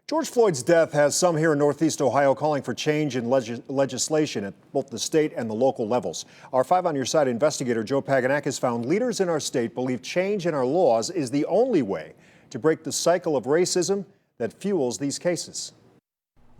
George Floyd's death has some here in Northeast Ohio calling for change in legislation at both the state and the local levels. Our 5 on Your Side investigator Joe PAGONAKIS found leaders in our state believe change in our laws is the only way to break the cycle of racism that fuels these cases.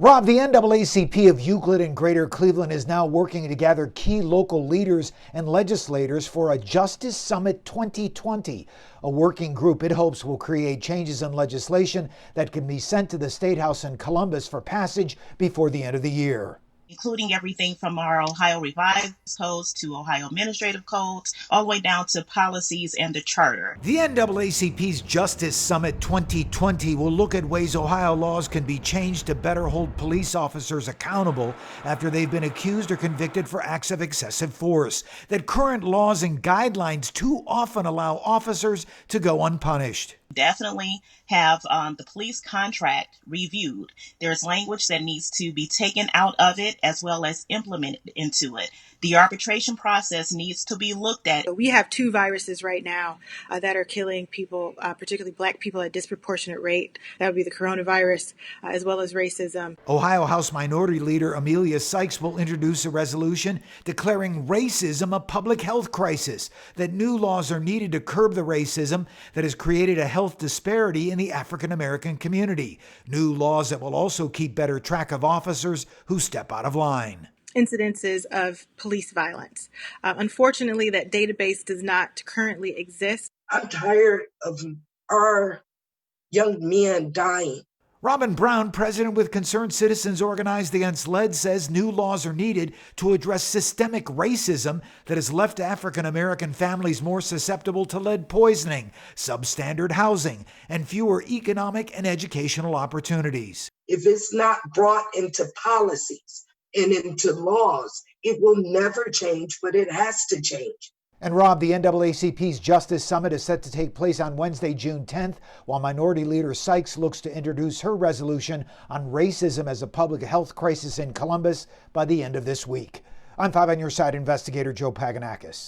Rob, the NAACP of Euclid and Greater Cleveland is now working to gather key local leaders and legislators for a Justice Summit 2020, a working group it hopes will create changes in legislation that can be sent to the State House in Columbus for passage before the end of the year. Including everything from our Ohio Revised Codes to Ohio Administrative Codes, all the way down to policies and the charter. The NAACP's Justice Summit 2020 will look at ways Ohio laws can be changed to better hold police officers accountable after they've been accused or convicted for acts of excessive force. That current laws and guidelines too often allow officers to go unpunished. Definitely have the police contract reviewed. There's language that needs to be taken out of it as well as implemented into it. The arbitration process needs to be looked at. We have 2 viruses right now that are killing people, particularly Black people, at a disproportionate rate. That would be the coronavirus as well as racism. Ohio House Minority Leader EMILIA SYKES will introduce a resolution declaring racism a public health crisis, that new laws are needed to curb the racism that has created a health disparity in the African American community. New laws that will also keep better track of officers who step out of line. Incidences of police violence. Unfortunately, that database does not currently exist. I'm tired of our young men dying. Robin Brown, president with Concerned Citizens Organized Against Lead, says new laws are needed to address systemic racism that has left African American families more susceptible to lead poisoning, substandard housing, and fewer economic and educational opportunities. If it's not brought into policies and into laws, it will never change, but it has to change. And Rob, the NAACP's Justice Summit is set to take place on Wednesday, June 10th, while Minority Leader SYKES looks to introduce her resolution on racism as a public health crisis in Columbus by the end of this week. I'm 5 on Your Side investigator Joe PAGONAKIS.